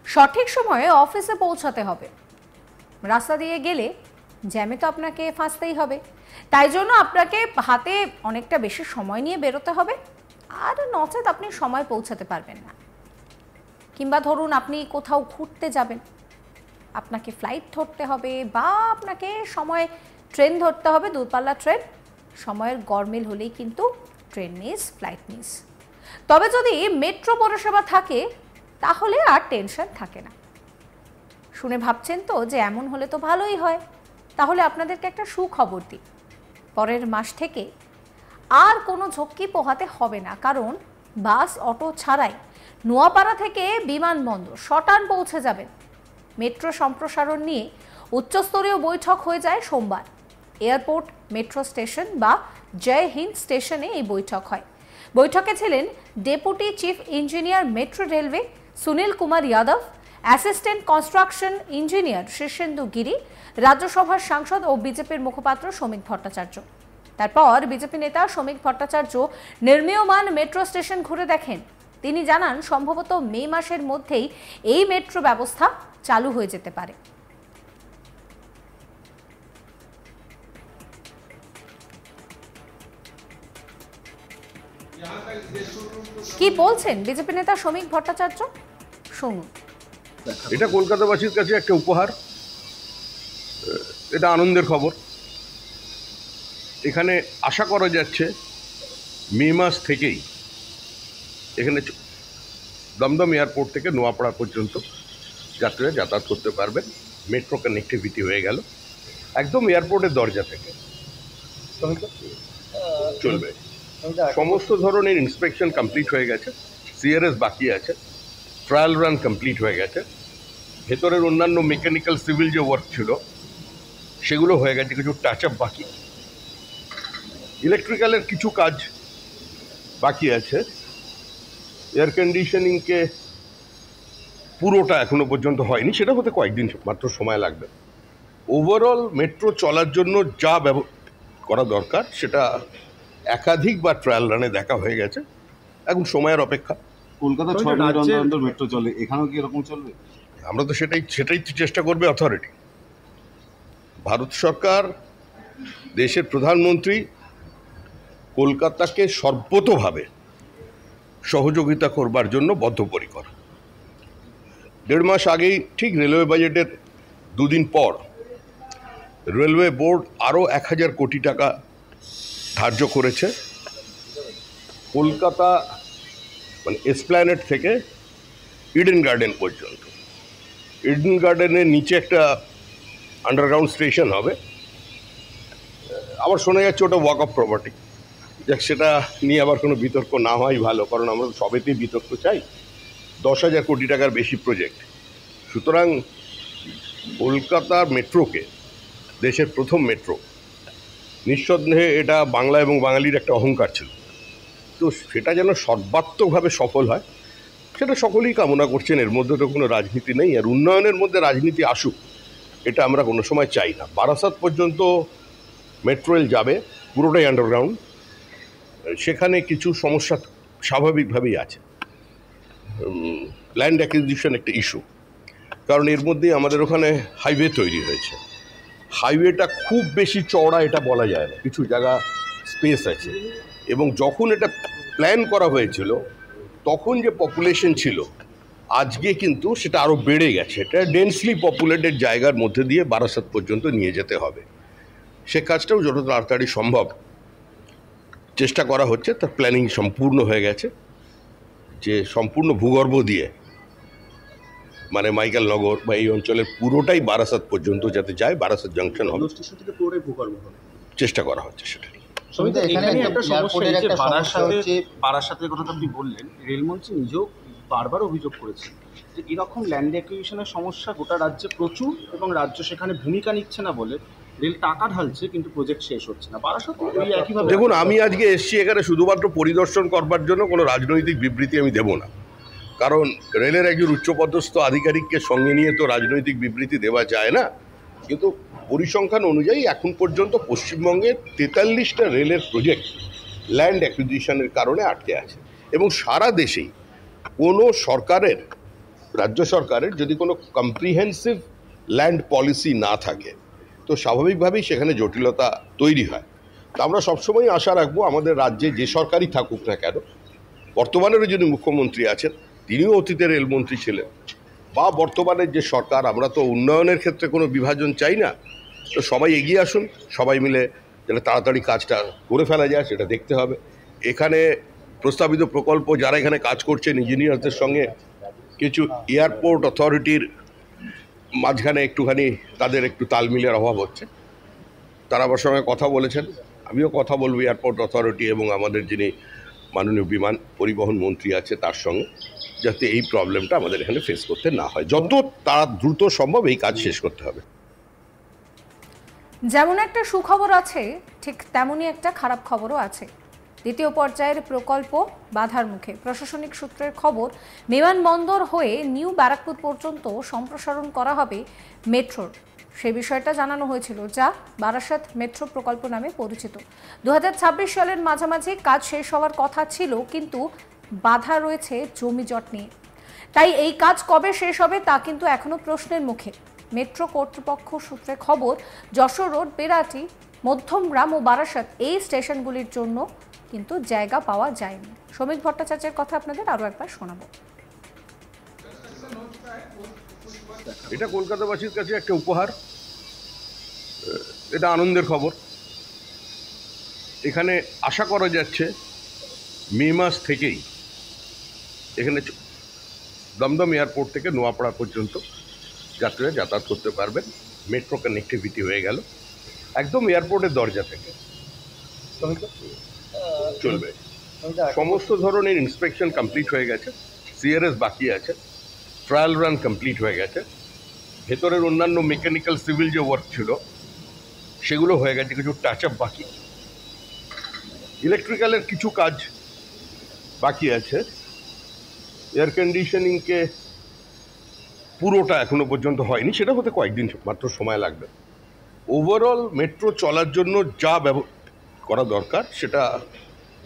সঠিক সময়ে অফিসে পৌঁছাতে হবে। রাস্তা দিয়ে গেলে জ্যামে তো আপনাকে ফাঁসতেই হবে, তাই জন্য আপনাকে হাতে অনেকটা বেশি সময় নিয়ে বেরোতে হবে, আর নচেত আপনি সময় পৌঁছাতে পারবেন না। কিংবা ধরুন আপনি কোথাও ঘুরতে যাবেন, আপনাকে ফ্লাইট ধরতে হবে বা আপনাকে সময় ট্রেন ধরতে হবে, দূরপাল্লা ট্রেন। সময়ের গরমিল হলেই কিন্তু ট্রেন মিস, ফ্লাইট মিস। তবে যদি মেট্রো পরিষেবা থাকে তাহলে আর টেনশন থাকে না। শুনে ভাবছেন তো যে এমন হলে তো ভালোই হয়। তাহলে আপনাদেরকে একটা সুখবর দিই, পরের মাস থেকে আর কোনো ঝক্কি পোহাতে হবে না, কারণ বাস অটো ছাড়াই নোয়াপাড়া থেকে বিমানবন্দর সটান পৌঁছে যাবেন। মেট্রো সম্প্রসারণ নিয়ে উচ্চস্তরীয় বৈঠক হয়ে যায় সোমবার। এয়ারপোর্ট মেট্রো স্টেশন বা জয় হিন্দ স্টেশনে এই বৈঠক হয়। বৈঠকে ছিলেন deputy chief engineer metro railway Sunil Kumar Yadav, assistant construction engineer Shirshendu Giri, রাজ্যসভার সাংসদ ও বিজেপির মুখপাত্র শ্রমিক ভট্টাচার্য। তারপর বিজেপি নেতা শ্রমিক ভট্টাচার্য নির্মীয়মান মেট্রো স্টেশন ঘুরে দেখেন। তিনি জানান সম্ভবত মে মাসের মধ্যেই এই মেট্রো ব্যবস্থা চালু হয়ে যেতে পারে। কি বলছেন বিজেপি নেতা শ্রমিক ভট্টাচার্য, শুনুন। এটা কলকাতাবাসীর কাছে একটা উপহার, এটা আনন্দের খবর। এখানে আশা করা যাচ্ছে মে মাস থেকেই এখানে দমদম এয়ারপোর্ট থেকে নোয়াপাড়া পর্যন্ত যাত্রীরা যাতায়াত করতে পারবেন। মেট্রো কানেক্টিভিটি হয়ে গেল একদম এয়ারপোর্টের দরজা থেকে চলবে। সমস্ত ধরনের ইন্সপেকশন কমপ্লিট হয়ে গেছে, সিআরএস বাকি আছে, ট্রায়াল রান কমপ্লিট হয়ে গেছে, ভেতরের অন্যান্য মেকানিক্যাল সিভিল যে ওয়ার্ক ছিল সেগুলো হয়ে গেছে, কিছু টাচ আপ বাকি, ইলেকট্রিক্যালের কিছু কাজ বাকি আছে। এয়ার কন্ডিশনিংকে পুরোটা এখনো পর্যন্ত হয়নি, সেটা হতে কয়েকদিন মাত্র সময় লাগবে। ওভারঅল মেট্রো চলার জন্য যা করা দরকার সেটা একাধিকবার ট্রায়াল রানে দেখা হয়ে গেছে, এখন সময়ের অপেক্ষা। কলকাতা 6 মিনিট অন্তর অন্তর মেট্রো চলে, এখানেও কি এরকম চলবে? আমরা তো সেটাই চেষ্টা করবে অথরিটি। ভারত সরকার, দেশের প্রধানমন্ত্রী কলকাতাকে সর্বতোভাবে সহযোগিতা করবার জন্য বদ্ধপরিকর। 1.5 মাস আগেই ঠিক রেলওয়ে বাজেটের 2 দিন পর রেলওয়ে বোর্ড আরও 1000 কোটি টাকা ধার্য করেছে কলকাতা মানে এসপ্ল্যানেড থেকে ইডেন গার্ডেন পর্যন্ত। ইডেন গার্ডেনের নিচে একটা আন্ডারগ্রাউন্ড স্টেশন হবে। আবার শোনা যাচ্ছে ওটা ওয়াক অফ প্রপার্টি। যাক, সেটা নিয়ে আবার কোনো বিতর্ক না হওয়াই ভালো, কারণ আমরা সবেতেই বিতর্ক চাই। 10,000 কোটি টাকার বেশি প্রজেক্ট। সুতরাং কলকাতার মেট্রোকে দেশের প্রথম মেট্রো, নিঃসন্দেহে এটা বাংলা এবং বাঙালির একটা অহংকার ছিল। তো সেটা যেন সর্বাত্মকভাবে সফল হয় সেটা সকলেই কামনা করছেন। এর মধ্যে তো কোনো রাজনীতি নেই, আর উন্নয়নের মধ্যে রাজনীতি আসুক এটা আমরা কোনো সময় চাই না। বারাসাত পর্যন্ত মেট্রো রেল যাবে, পুরোটাই আন্ডারগ্রাউন্ড। সেখানে কিছু সমস্যা স্বাভাবিকভাবেই আছে। ল্যান্ড অ্যাকুইজিশন একটা ইস্যু, কারণ এর মধ্যেই আমাদের ওখানে হাইওয়ে তৈরি হয়েছে। হাইওয়েটা খুব বেশি চওড়া এটা বলা যায় না, কিছু জায়গা স্পেস আছে। এবং যখন এটা প্ল্যান করা হয়েছিল তখন যে পপুলেশন ছিল, আজকে কিন্তু সেটা আরও বেড়ে গেছে। এটা ডেন্সলি পপুলেটেড জায়গার মধ্যে দিয়ে বারাসাত পর্যন্ত নিয়ে যেতে হবে। সে কাজটাও যত তাড়াতাড়ি সম্ভব চেষ্টা করা হচ্ছে। তার প্ল্যানিং সম্পূর্ণ হয়ে গেছে, যে সম্পূর্ণ ভূগর্ভ দিয়ে মানে মাইকেল নগর বা এই অঞ্চলের পুরোটাই বারাসাত পর্যন্ত যাতে যায়, বারাসাত জাংশন হবে, চেষ্টা করা হচ্ছে সেটা। বারাসাতের কথা আপনি বললেন, রেলমন্ত্রী নিজেও বারবার অভিযোগ করেছেন যে এরকম ল্যান্ড অ্যাকুইজিশনের সমস্যা গোটা রাজ্যে প্রচুর, এবং রাজ্য সেখানে ভূমিকা নিচ্ছে না বলে রেল টাকা ঢালছে কিন্তু প্রজেক্ট শেষ হচ্ছে না। বারাসাত একইভাবে। দেখুন, আমি আজকে এসছি এখানে শুধুমাত্র পরিদর্শন করবার জন্য, কোনো রাজনৈতিক বিবৃতি আমি দেব না। কারণ রেলের একজন উচ্চপদস্থ আধিকারিককে সঙ্গে নিয়ে তো রাজনৈতিক বিবৃতি দেওয়া যায় না। কিন্তু পরিসংখ্যান অনুযায়ী এখন পর্যন্ত পশ্চিমবঙ্গে 43টা রেলের প্রজেক্ট ল্যান্ড অ্যাকুইজিশনের কারণে আটকে আছে। এবং সারা দেশেই কোনো সরকারের রাজ্য সরকারের যদি কোনো কম্প্রিহেন্সিভ ল্যান্ড পলিসি না থাকে তো স্বাভাবিকভাবেই সেখানে জটিলতা তৈরি হয়। তা আমরা সবসময় আশা রাখবো আমাদের রাজ্যে যে সরকারই থাকুক না কেন, বর্তমানেরও যিনি মুখ্যমন্ত্রী আছেন তিনিও অতীতের রেলমন্ত্রী ছিলেন, বা বর্তমানের যে সরকার, আমরা তো উন্নয়নের ক্ষেত্রে কোনো বিভাজন চাই না, তো সবাই এগিয়ে আসুন, সবাই মিলে যেটা তাড়াতাড়ি কাজটা করে ফেলা যায় সেটা দেখতে হবে। এখানে প্রস্তাবিত প্রকল্প যারা এখানে কাজ করছেন ইঞ্জিনিয়ারদের সঙ্গে কিছু এয়ারপোর্ট অথরিটির মাঝখানে একটুখানি তাদের একটু তাল মিলের অভাব হচ্ছে, তারা আমার সঙ্গে কথা বলেছেন, আমিও কথা বলবো এয়ারপোর্ট অথরিটি এবং আমাদের যিনি মাননীয় বিমান পরিবহন মন্ত্রী আছে তার সঙ্গে, যাতে এই প্রবলেমটা আমাদের এখানে ফেস করতে না হয়। যত তারা দ্রুত সম্ভব এই কাজ শেষ করতে হবে। যেমন একটা সুখবর আছে, ঠিক তেমনই একটা খারাপ খবরও আছে। দ্বিতীয় পর্যায়ের প্রকল্প বাধার মুখে। প্রশাসনিক সূত্রের খবর, বিমানবন্দর হয়ে নিউ ব্যারাকপুর পর্যন্ত সম্প্রসারণ করা হবে মেট্রোর। সে বিষয়টা জানানো হয়েছিল, যা বারাসাত মেট্রো প্রকল্প নামে পরিচিত। 2026 সালের মাঝামাঝি কাজ শেষ হওয়ার কথা ছিল, কিন্তু বাধা রয়েছে জমি জট নিয়ে। তাই এই কাজ কবে শেষ হবে তা কিন্তু এখনো প্রশ্নের মুখে। মেট্রো কর্তৃপক্ষ সূত্রে খবর, যশোর রোড, বেরাটি, মধ্যমগ্রাম ও বারাসাত এই স্টেশনগুলির জন্য কিন্তু জায়গা পাওয়া যায়নি। শ্রমিক ভট্টাচার্যের কথা আপনাদের আরো একবার শোনাবো। এটা কলকাতাবাসীর কাছে একটা উপহার, এটা আনন্দের খবর। এখানে আশা করা যাচ্ছে মে মাস থেকেই এখানে দমদম এয়ারপোর্ট থেকে নোয়াপাড়া পর্যন্ত যাত্রীরা যাতায়াত করতে পারবেন। মেট্রো কানেক্টিভিটি হয়ে গেল একদম এয়ারপোর্টের দরজা থেকে চলবে। সমস্ত ধরনের ইন্সপেকশন কমপ্লিট হয়ে গেছে, সিআরএস বাকি আছে, ট্রায়াল রান কমপ্লিট হয়ে গেছে, ভেতরের অন্যান্য মেকানিক্যাল সিভিল যে ওয়ার্ক ছিল সেগুলো হয়ে গেছে, কিছু টাচ আপ বাকি, ইলেকট্রিক্যালের কিছু কাজ বাকি আছে। এয়ার কন্ডিশনিংকে পুরোটা এখনো পর্যন্ত হয়নি, সেটা হতে কয়েকদিন মাত্র সময় লাগবে। ওভারঅল মেট্রো চলার জন্য যা করা দরকার সেটা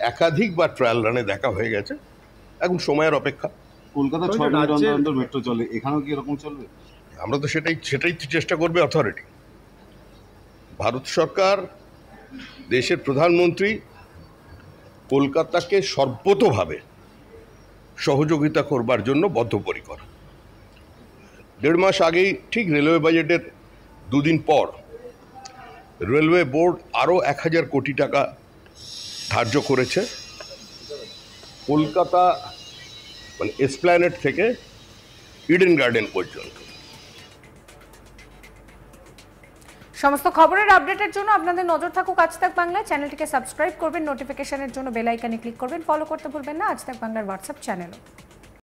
একাধিকবার ট্রায়াল রানে দেখা হয়ে গেছে, এখন সময়ের অপেক্ষা। কলকাতা 6 মিনিট অন্তর অন্তর মেট্রো চলে, এখানেও কি এরকম চলবে? আমরা তো সেটাই তো চেষ্টা করবে অথরিটি। ভারত সরকার, দেশের প্রধানমন্ত্রী কলকাতাকে সর্বতোভাবে সহযোগিতা করবার জন্য বদ্ধপরিকর। 1.5 মাস আগেই ঠিক রেলওয়ে বাজেটের 2 দিন পর রেলওয়ে বোর্ড আরও 1000 কোটি টাকা ধার্য করেছে কলকাতা মানে এসপ্ল্যানেড থেকে ইডেন গার্ডেন পর্যন্ত। সমস্ত খবরের আপডেটের জন্য আপনাদের নজর থাকুক আজ তাক বাংলা। চ্যানেলটিকে সাবস্ক্রাইব করবেন, নোটিফিকেশনের জন্য বেল আইকনে ক্লিক করবেন, ফলো করতে ভুলবেন না আজ তাক বাংলার হোয়াটসঅ্যাপ চ্যানেলও।